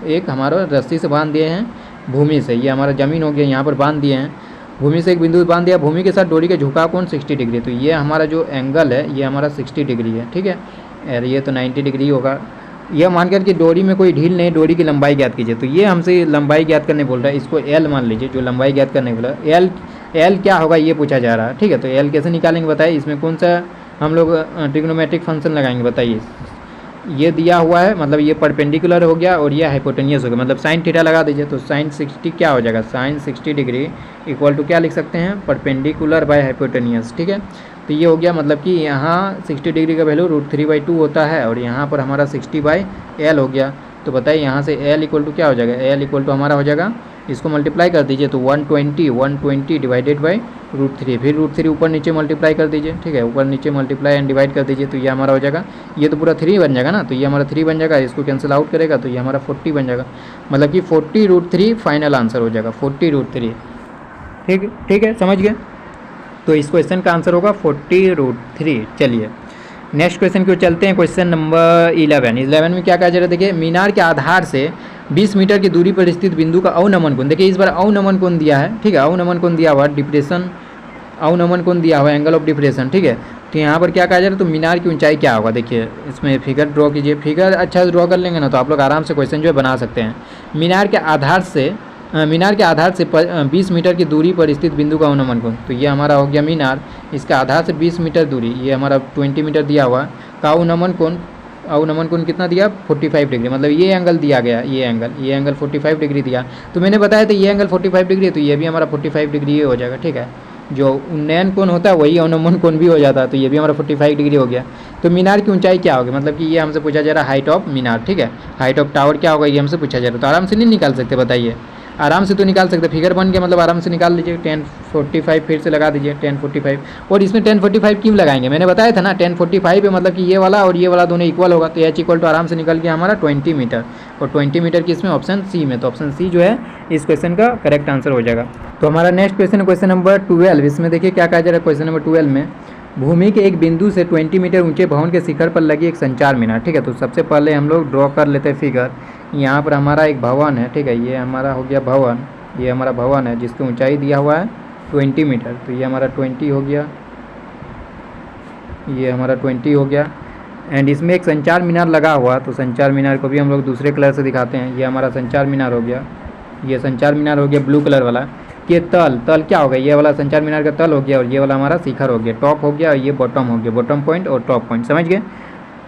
एक हमारा रस्सी से बांध दिए हैं भूमि से, ये हमारा ज़मीन हो गया, यहाँ पर बांध दिए हैं भूमि से एक बिंदु बांध दिया। भूमि के साथ डोरी का झुकाव कोण 60 डिग्री, तो ये हमारा जो एंगल है ये हमारा 60 डिग्री है, ठीक है। और ये तो 90 डिग्री होगा। यह मानकर कि डोरी में कोई ढील नहीं, डोरी की लंबाई ज्ञात कीजिए। तो ये हमसे लंबाई ज्ञात करने बोल रहा है, इसको एल मान लीजिए, जो लंबाई ज्ञात करने बोला एल क्या होगा ये पूछा जा रहा है, ठीक है। तो एल कैसे निकालेंगे बताइए, इसमें कौन सा हम लोग ट्रिग्नोमेट्रिक फंक्शन लगाएंगे बताइए। ये दिया हुआ है मतलब ये परपेंडिकुलर हो गया और ये हाइपोटेनियस हो गया, मतलब साइन थीटा लगा दीजिए। तो साइन 60 क्या हो जाएगा, साइन 60 डिग्री इक्वल टू क्या लिख सकते हैं, परपेंडिकुलर बाय हाइपोटेनियस, ठीक है। तो ये हो गया मतलब कि यहाँ 60 डिग्री का वैल्यू √3/2 होता है और यहाँ पर हमारा 60/L हो गया। तो बताइए यहाँ से L इक्वल टू क्या हो जाएगा, L इक्वल टू हमारा हो जाएगा, इसको मल्टीप्लाई कर दीजिए तो 120 डिवाइडेड बाई √3, फिर √3 ऊपर नीचे मल्टीप्लाई कर दीजिए, ठीक है। ऊपर नीचे मल्टीप्लाई एंड डिवाइड कर दीजिए तो ये हमारा हो जाएगा, ये तो पूरा 3 बन जाएगा ना, तो ये हमारा 3 बन जाएगा, इसको कैंसिल आउट करेगा तो ये हमारा 40 बन जाएगा, मतलब कि 40√3 फाइनल आंसर हो जाएगा, 40√3, ठीक है, समझ गए। तो इस क्वेश्चन का आंसर होगा 40√3। चलिए नेक्स्ट क्वेश्चन की ओर चलते हैं, क्वेश्चन नंबर 11 में क्या कहा जा रहा है, देखिए मीनार के आधार से 20 मीटर की दूरी पर स्थित बिंदु का अवनमन कोण, देखिए इस बार अवनमन कोण दिया है, ठीक है। अवनमन कोण दिया हुआ डिप्रेशन, अवनमन कोण दिया हुआ एंगल ऑफ डिप्रेशन, ठीक है। तो यहाँ पर क्या कहा जा रहा है, तो मीनार की ऊंचाई क्या होगा, देखिए इसमें फिगर ड्रॉ कीजिए, फिगर अच्छा से ड्रॉ कर लेंगे ना तो आप लोग आराम से क्वेश्चन जो है बना सकते हैं। मीनार के आधार से 20 मीटर की दूरी पर स्थित बिंदु का अवनमन कोण, तो ये हमारा हो गया मीनार, इसका आधार से 20 मीटर दूरी, ये हमारा 20 मीटर दिया हुआ का अवनमन कोण कितना दिया, 45 डिग्री, मतलब ये एंगल दिया गया, ये एंगल 45 डिग्री दिया। तो मैंने बताया था ये एंगल 45 डिग्री है, तो ये भी हमारा 45 डिग्री हो जाएगा, ठीक है। जो उन्नयन कोण होता है वही अवनमन कोण भी हो जाता है, तो ये भी हमारा 45 डिग्री हो गया। तो मीनार की ऊंचाई क्या होगी, मतलब कि ये हमसे पूछा जा रहा है हाइट ऑफ मीनार, ठीक है। हाइट ऑफ टावर क्या होगा ये हमसे पूछा जा रहा है, तो आराम से नहीं निकाल सकते, बताइए आराम से तो निकाल सकते, फिगर बन गया मतलब आराम से निकाल लीजिए। 1045 फिर से लगा दीजिए 1045, और इसमें 1045 क्यों लगाएंगे, मैंने बताया था ना 1045 है मतलब कि ये वाला और ये वाला दोनों इक्वल होगा, तो H इक्वल टू आराम से निकल गया हमारा 20 मीटर, और 20 मीटर की इसमें ऑप्शन सी में, तो ऑप्शन सी जो है इस क्वेश्चन का करेक्ट आंसर हो जाएगा। तो हमारा नेक्स्ट क्वेश्चन है क्वेश्चन नंबर 12, इसमें देखिए क्या कहा जा रहा है क्वेश्चन नंबर 12 में, भूमि के एक बिंदु से 20 मीटर ऊंचे भवन के शिखर पर लगी एक संचार मीनार, ठीक है। तो सबसे पहले हम लोग ड्रॉ कर लेते हैं फिगर। यहाँ पर हमारा एक भवन है, ठीक है, ये हमारा हो गया भवन, ये हमारा भवन है जिसकी ऊंचाई दिया हुआ है 20 मीटर, तो ये हमारा 20 हो गया, ये हमारा 20 हो गया। एंड इसमें एक संचार मीनार लगा हुआ, तो संचार मीनार को भी हम लोग दूसरे कलर से दिखाते हैं, ये हमारा संचार मीनार हो गया, ये संचार मीनार हो गया ब्लू कलर वाला। ये तल क्या होगा, ये वाला संचार मीनार का तल हो गया और ये वाला हमारा शिखर हो गया, टॉप हो गया, और ये बॉटम हो गया, बॉटम पॉइंट और टॉप पॉइंट, समझ गए।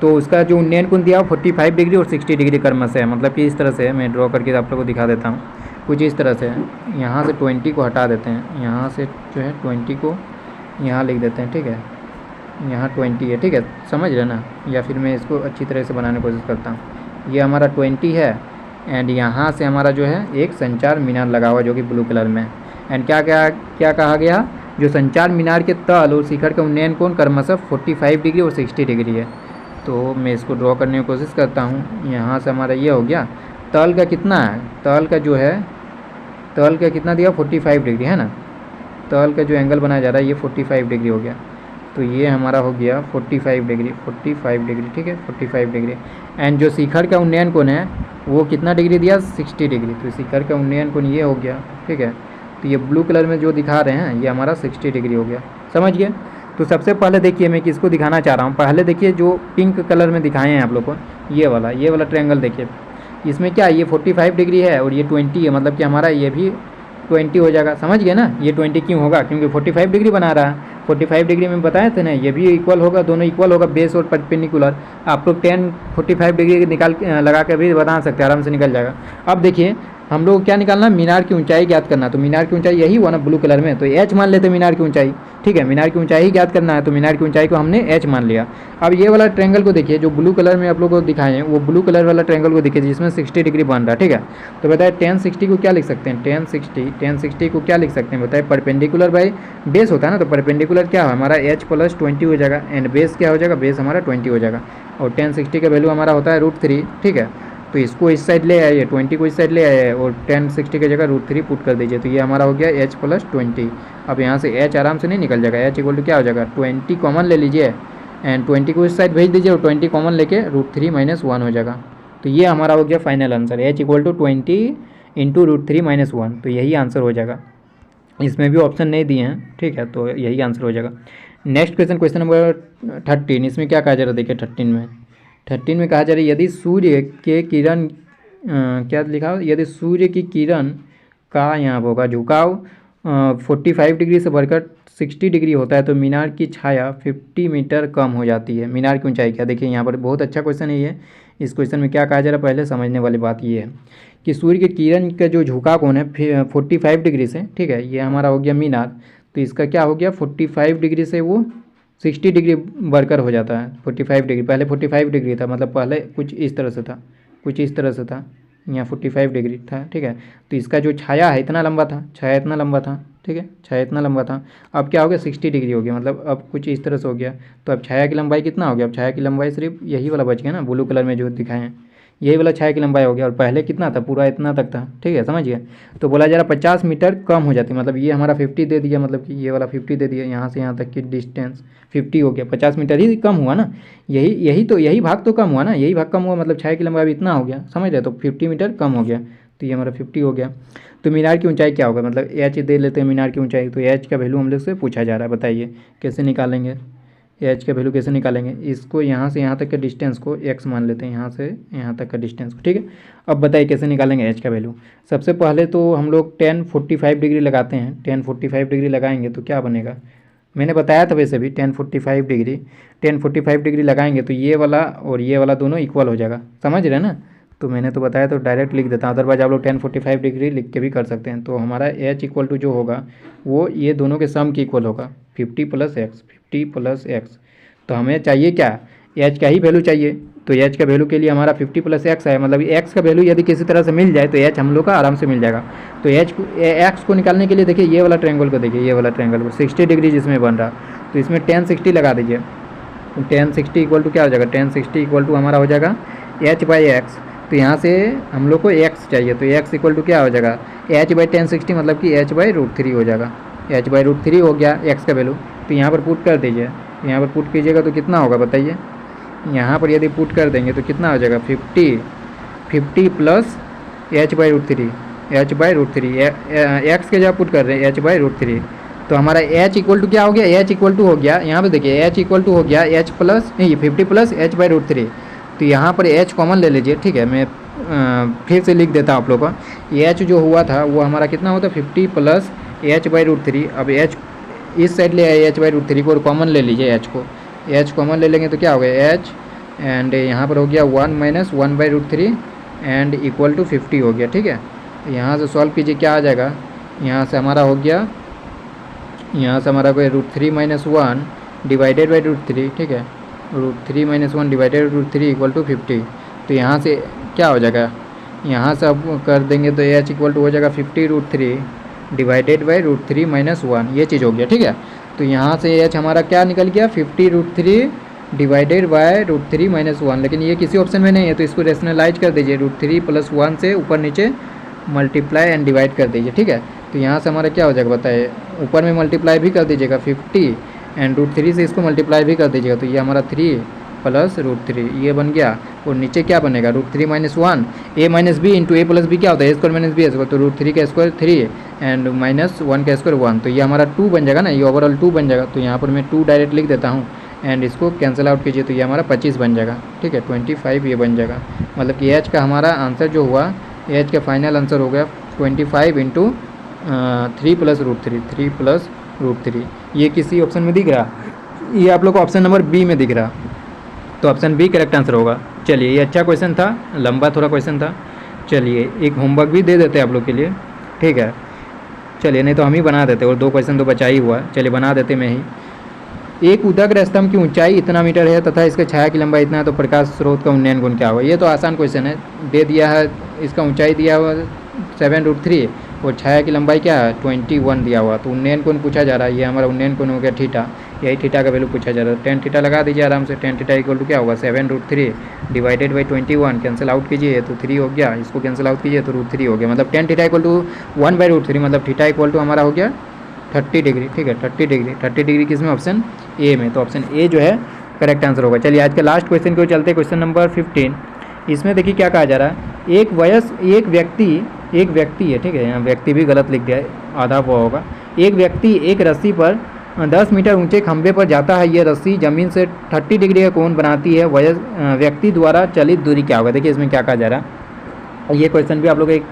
तो उसका जो उन्नयन कोण दिया 45 डिग्री और 60 डिग्री क्रमशः है, मतलब कि इस तरह से मैं ड्रॉ करके आप लोगों को दिखा देता हूँ, कुछ इस तरह से। यहाँ से 20 को हटा देते हैं, यहाँ से जो है 20 को यहाँ लिख देते हैं, ठीक है, यहाँ 20 है, ठीक है, समझ रहे ना, या फिर मैं इसको अच्छी तरह से बनाने की कोशिश करता हूँ। ये हमारा 20 है एंड यहाँ से हमारा जो है एक संचार मीनार लगा हुआ जो कि ब्लू कलर में। एंड क्या कहा गया, जो संचार मीनार के तल और शिखर का उन्नयन कोण क्रमशः 45 डिग्री और 60 डिग्री है। तो मैं इसको ड्रॉ करने की कोशिश करता हूँ। यहाँ से हमारा ये हो गया, तल का कितना है, तल का जो है, तल का कितना दिया 45 डिग्री है ना, तल का जो एंगल बनाया जा रहा है ये 45 डिग्री हो गया, तो ये हमारा हो गया 45 डिग्री, ठीक है, 45 डिग्री। एंड जो शिखर का उन्नयन कोण है वो कितना डिग्री दिया, 60 डिग्री, तो शिखर का उन्नयन कोण ये हो गया, ठीक है। तो ये ब्लू कलर में जो दिखा रहे हैं ये हमारा 60 डिग्री हो गया, समझ गए। तो सबसे पहले देखिए मैं किसको दिखाना चाह रहा हूँ, पहले देखिए जो पिंक कलर में दिखाए हैं आप लोग को, ये वाला ट्रायंगल देखिए, इसमें क्या ये 45 डिग्री है और ये 20 है, मतलब कि हमारा ये भी 20 हो जाएगा, समझ गए ना। ये 20 क्यों होगा, क्योंकि 45 डिग्री बना रहा है, 45 डिग्री में बताए थे ना, ये भी इक्वल होगा, दोनों इक्वल होगा, बेस और परपेंडिकुलर। आप लोग 45 डिग्री निकाल लगा के भी बता सकते हैं, आराम से निकल जाएगा। अब देखिए हम लोग क्या निकालना, मीनार की ऊंचाई ज्ञात करना। तो मीनार की ऊंचाई यही हुआ ना ब्लू कलर में, तो एच मान लेते मीनार की ऊंचाई। ठीक है, मीनार की ऊंचाई ही ज्ञात करना है, तो मीनार की ऊंचाई को हमने एच मान लिया। अब ये वाला ट्रायंगल को देखिए, जो ब्लू कलर में आप लोगों को दिखाए हैं, वो ब्लू कलर वाला ट्रायंगल को देखिए जिसमें 60 डिग्री बन रहा है। ठीक है, तो बताए tan 60 को क्या लिख सकते हैं, tan 60 को क्या लिख सकते हैं बताए, परपेंडिकुलर बाई बेस होता है ना, तो परपेंडिकुलर क्या है हमारा h प्लस 20 हो जाएगा, एंड बेस क्या हो जाएगा, बेस हमारा 20 हो जाएगा, और tan 60 का वैल्यू हमारा होता है √3। ठीक है, तो इसको इस साइड ले आइए, 20 को इस साइड ले आइए, और tan 60 की जगह √3 पुट कर दीजिए, तो ये हमारा हो गया h प्लस 20। अब यहाँ से h आराम से नहीं निकल जाएगा, h इक्वल टू क्या हो जाएगा, 20 कॉमन ले लीजिए, एंड 20 को इस साइड भेज दीजिए, और 20 कॉमन लेके √3 - 1 हो जाएगा। तो ये हमारा हो गया final answer, h equal to 20 into √3 - 1, तो यही आंसर हो जाएगा। इसमें भी ऑप्शन नहीं दिए हैं। ठीक है, तो यही आंसर हो जाएगा। नेक्स्ट क्वेश्चन, क्वेश्चन नंबर 13, इसमें क्या कहा जा रहा है देखिए 13 में कहा जा रहा है यदि सूर्य के किरण क्या लिखा हो, यदि सूर्य की किरण का यहाँ होगा झुकाव 45 डिग्री से बढ़कर 60 डिग्री होता है तो मीनार की छाया 50 मीटर कम हो जाती है। मीनार की ऊंचाई क्या, देखिए यहाँ पर बहुत अच्छा क्वेश्चन है ये। इस क्वेश्चन में क्या कहा जा रहा है, पहले समझने वाली बात ये है कि सूर्य के किरण का जो झुकाव कोण है 45 डिग्री से, ठीक है, ये हमारा हो गया मीनार, तो इसका क्या हो गया 45 डिग्री से वो 60 डिग्री बढ़कर हो जाता है। 45 डिग्री, पहले 45 डिग्री था, मतलब पहले कुछ इस तरह से था, कुछ इस तरह से था, यहाँ 45 डिग्री था। ठीक है, तो इसका जो छाया है इतना लंबा था, छाया इतना लंबा था। ठीक है, छाया इतना लंबा था, अब क्या हो गया 60 डिग्री हो गया, मतलब अब कुछ इस तरह से हो गया। तो अब छाया की लंबाई कितना हो गया, अब छाया की लंबाई सिर्फ यही वाला बच गया ना, ब्लू कलर में जो दिखाए हैं, यही वाला छाया की लंबाई हो गया, और पहले कितना था, पूरा इतना तक था। ठीक है, समझिए, तो बोला जा रहा 50 मीटर कम हो जाती है, मतलब ये हमारा 50 दे दिया, मतलब कि ये वाला 50 दे दिया, यहाँ से यहाँ तक की डिस्टेंस 50 हो गया, 50 मीटर ही कम हुआ ना, यही भाग तो कम हुआ ना, यही भाग कम हुआ, मतलब छाया की लंबाई भी इतना हो गया, समझ रहे, तो 50 मीटर कम हो गया, तो ये हमारा 50 हो गया। तो मीनार की ऊंचाई क्या होगा, मतलब एच दे लेते हैं मीनार की ऊंचाई, तो एच का वैल्यू हम लोग से पूछा जा रहा है, बताइए कैसे निकालेंगे, एच का वैल्यू कैसे निकालेंगे। इसको यहाँ से यहाँ तक के डिस्टेंस को एक्स मान लेते हैं, यहाँ से यहाँ तक का डिस्टेंस को। ठीक है, अब बताइए कैसे निकालेंगे एच का वैल्यू। सबसे पहले तो हम लोग tan 45 डिग्री लगाते हैं, tan 45 डिग्री लगाएंगे तो क्या बनेगा, मैंने बताया था वैसे भी tan 45 डिग्री लगाएंगे तो ये वाला और ये वाला दोनों इक्वल हो जाएगा, समझ रहे हैं ना, तो मैंने तो बताया, तो डायरेक्ट लिख देता हूँ, अदरवाइज आप लोग tan 45 डिग्री लिख के भी कर सकते हैं। तो हमारा एच इक्वल टू जो होगा वो ये दोनों के सम के इक्वल होगा, 50 + x। तो हमें चाहिए क्या, एच का ही वैल्यू चाहिए, तो एच का वैल्यू के लिए हमारा 50 + x है, मतलब एक्स का वैल्यू यदि किसी तरह से मिल जाए तो एच हम लोग का आराम से मिल जाएगा। तो एक्स को निकालने के लिए देखिए ये वाला ट्रायंगल को देखिए, ये वाला ट्रायंगल को 60 डिग्री जिसमें बन रहा, तो इसमें tan 60 लगा दीजिए, तो tan 60 इक्वल टू क्या हो जाएगा, tan 60 इक्वल टू हमारा हो जाएगा h/x। तो यहाँ से हम लोग को x चाहिए, तो x इक्वल टू क्या हो जाएगा, h/tan 60 मतलब कि h/√3 हो जाएगा, h/√3 हो गया x का वैल्यू। तो यहाँ पर पुट कर दीजिए, यहाँ पर पुट कीजिएगा तो कितना होगा बताइए, यहाँ पर यदि पुट कर देंगे तो कितना हो जाएगा 50 प्लस h/√3, x के जगह पुट कर रहे हैं h/√3, तो हमारा h इक्वल टू क्या हो गया, h इक्वल टू हो गया, यहाँ पे देखिए h इक्वल टू हो गया h प्लस नहीं 50 प्लस h/√3। तो यहाँ पर h कॉमन ले लीजिए। ठीक है, मैं फिर से लिख देता हूँ आप लोग को, h जो हुआ था वो हमारा कितना होता है 50 प्लस h/√3। अब h इस साइड ले आए h/√3 को और कॉमन ले लीजिए, h को, h कॉमन ले लेंगे तो क्या हो गया h, एंड यहाँ पर हो गया 1 - 1/√3 एंड इक्वल टू 50 हो गया। ठीक है, यहाँ से सॉल्व कीजिए क्या आ जाएगा, यहाँ से हमारा हो गया, यहाँ से हमारा कोई √3 - 1 डिवाइडेड बाई √3। ठीक है, √3 - 1 डिवाइडेड √3 इक्वल टू 50। तो यहाँ से क्या हो जाएगा, यहाँ से अब कर देंगे तो h इक्वल टू हो जाएगा 50√3 डिवाइडेड बाई √3 - 1, ये चीज़ हो गया। ठीक है, तो यहाँ से h हमारा क्या निकल गया 50√3 डिवाइडेड बाय √3 - 1, लेकिन ये किसी ऑप्शन में नहीं है, तो इसको रेशनलाइज कर दीजिए, √3 + 1 से ऊपर नीचे मल्टीप्लाई एंड डिवाइड कर दीजिए। ठीक है, तो यहाँ से हमारा क्या हो जाएगा बताइए, ऊपर में मल्टीप्लाई भी कर दीजिएगा 50 एंड √3 से इसको मल्टीप्लाई भी कर दीजिएगा, तो ये हमारा 3 + √3 ये बन गया, और नीचे क्या बनेगा √3 - 1 a - b into a + b क्या होता है a² - b², तो √3 का स्क्वायर 3 एंड -1 का स्क्वायर 1, तो ये हमारा 2 बन जाएगा ना, ये ओवरऑल 2 बन जाएगा। तो यहाँ पर मैं 2 डायरेक्ट लिख देता हूँ एंड इसको कैंसिल आउट कीजिए, तो ये हमारा 25 बन जाएगा। ठीक है, 25 ये बन जाएगा, मतलब कि एच का हमारा आंसर जो हुआ, एच का फाइनल आंसर हो गया 25 इंटू 3 + √3, 3 + √3। ये किसी ऑप्शन में दिख रहा, ये आप लोग को ऑप्शन नंबर बी में दिख रहा, तो ऑप्शन बी करेक्ट आंसर होगा। चलिए, ये अच्छा क्वेश्चन था, लंबा थोड़ा क्वेश्चन था। चलिए एक होमवर्क भी दे देते हैं आप लोग के लिए, ठीक है। चलिए नहीं तो हम ही बना देते, और 2 क्वेश्चन तो बचा ही हुआ है। चलिए बना देते मैं ही। एक उदग्र स्तंभ की ऊंचाई इतना मीटर है तथा इसके छाया की लंबाई इतना है, तो प्रकाश स्रोत का उन्नयन गुण क्या होगा। ये तो आसान क्वेश्चन है, दे दिया है। इसका ऊंचाई दिया हुआ 7√3 और छाया की लंबाई क्या है 21 दिया हुआ। तो उन्नयन कोण पूछा जा रहा है, ये हमारा उन्नयन कोण हो गया थीटा, यही थीटा का वैल्यू पूछा जा रहा है। tan थीटा लगा दीजिए आराम से। tan थीटा इक्वल टू क्या होगा 7√3 डिवाइडेड बाई 21, कैंसिल आउट कीजिए तो 3 हो गया, इसको कैंसिल आउट कीजिए तो √3 हो गया। मतलब tan थीटा इक्वल टू 1/√3, मतलब थीटा इक्वल टू हमारा हो गया 30 डिग्री, ठीक है। 30 डिग्री किस में, ऑप्शन ए में। तो ऑप्शन ए जो है करेक्ट आंसर होगा। चलिए आज के लास्ट क्वेश्चन को चलते, क्वेश्चन नंबर 15। इसमें देखिए क्या कहा जा रहा है। एक व्यक्ति है, ठीक है, यहाँ व्यक्ति भी गलत लिख दिया है, आधा हुआ होगा। एक व्यक्ति एक रस्सी पर 10 मीटर ऊंचे खंभे पर जाता है। ये रस्सी जमीन से 30 डिग्री का कोण बनाती है। व्यक्ति द्वारा चलित दूरी क्या होगा। देखिए इसमें क्या कहा जा रहा है, ये क्वेश्चन भी आप लोग एक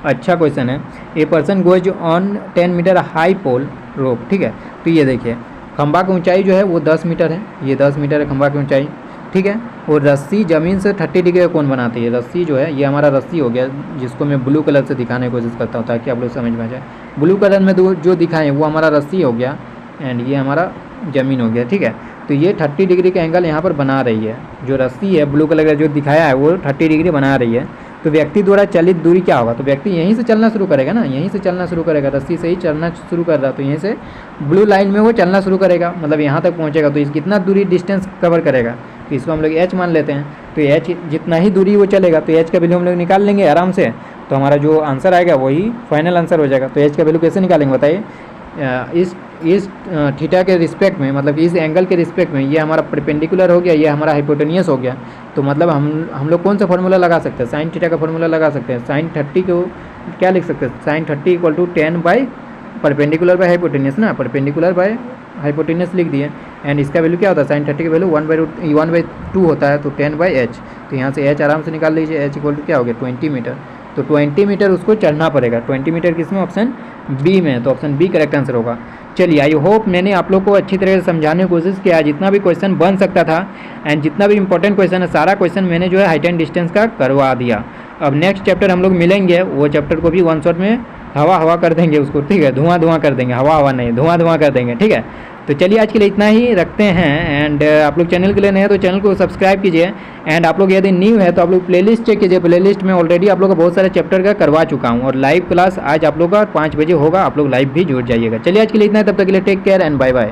अच्छा क्वेश्चन है। A person goes on 10 metre high pole rope, ठीक है। तो ये देखिए खंभा की ऊंचाई जो है वो 10 मीटर है, ये 10 मीटर है खंभा की ऊंचाई, ठीक है। और रस्सी ज़मीन से 30 डिग्री का कोण बनाती है। रस्सी जो है ये हमारा रस्सी हो गया, जिसको मैं ब्लू कलर से दिखाने की कोशिश करता हूँ ताकि आप लोग समझ में आ जाए। ब्लू कलर में जो दिखाएं वो हमारा रस्सी हो गया, एंड ये हमारा ज़मीन हो गया, ठीक है। तो ये 30 डिग्री का एंगल यहाँ पर बना रही है। जो रस्सी है ब्लू कलर का जो दिखाया है वो 30 डिग्री बना रही है। तो व्यक्ति द्वारा चलित दूरी क्या होगा। तो व्यक्ति यहीं से चलना शुरू करेगा ना, यहीं से चलना शुरू करेगा, रस्सी से ही चलना शुरू कर रहा, तो यहीं से ब्लू लाइन में वो चलना शुरू करेगा, मतलब यहाँ तक पहुँचेगा। तो इस कितना दूरी डिस्टेंस कवर करेगा, तो इसको हम लोग h मान लेते हैं। तो h जितना ही दूरी वो चलेगा तो h का वैल्यू हम लोग निकाल लेंगे आराम से। तो हमारा जो आंसर आएगा वही फाइनल आंसर हो जाएगा। तो h का वैल्यू कैसे निकालेंगे बताइए। इस थीटा के रिस्पेक्ट में, मतलब इस एंगल के रिस्पेक्ट में, ये हमारा परपेंडिकुलर हो गया, ये हमारा हाइपोटेनियस हो गया। तो मतलब हम लोग कौन सा फार्मूला लगा सकते हैं, साइन थीटा का फार्मूला लगा सकते हैं। साइन 30 को क्या लिख सकते हैं, sine 30 equal to 10 by perpendicular by hypotenuse ना, परपेंडिकुलर बाई हाइपोटेनियस लिख दिए। एंड इसका वैल्यू क्या होता है, साइन 30 का वैल्यू 1/2 होता है, तो 10/h। तो यहाँ से h आराम से निकाल लीजिए, h इक्वल टू क्या हो गया 20 मीटर। तो 20 मीटर उसको चढ़ना पड़ेगा। 20 मीटर किस में, ऑप्शन बी में। तो ऑप्शन बी करेक्ट आंसर होगा। चलिए आई होप मैंने आप लोग को अच्छी तरह से समझाने की कोशिश किया। जितना भी क्वेश्चन बन सकता था एंड जितना भी इंपॉर्टेंट क्वेश्चन है, सारा क्वेश्चन मैंने जो है हाइट एंड डिस्टेंस का करवा दिया। अब नेक्स्ट चैप्टर हम लोग मिलेंगे, वो चैप्टर को भी 1 शॉट में हवा कर देंगे उसको, ठीक है, धुआं कर देंगे, हवा नहीं, धुआं कर देंगे, ठीक है। तो चलिए आज के लिए इतना ही रखते हैं। एंड आप लोग चैनल के लिए नए हैं तो चैनल को सब्सक्राइब कीजिए। एंड आप लोग यदि न्यू है तो आप लोग प्लेलिस्ट चेक कीजिए। प्लेलिस्ट में ऑलरेडी आप लोग का बहुत सारे चैप्टर का करवा चुका हूँ, और लाइव क्लास आज आप लोग का 5 बजे होगा, आप लोग लाइव भी जुड़ जाइएगा। चलिए आज के लिए इतना है, तब तक के लिए take care and bye bye.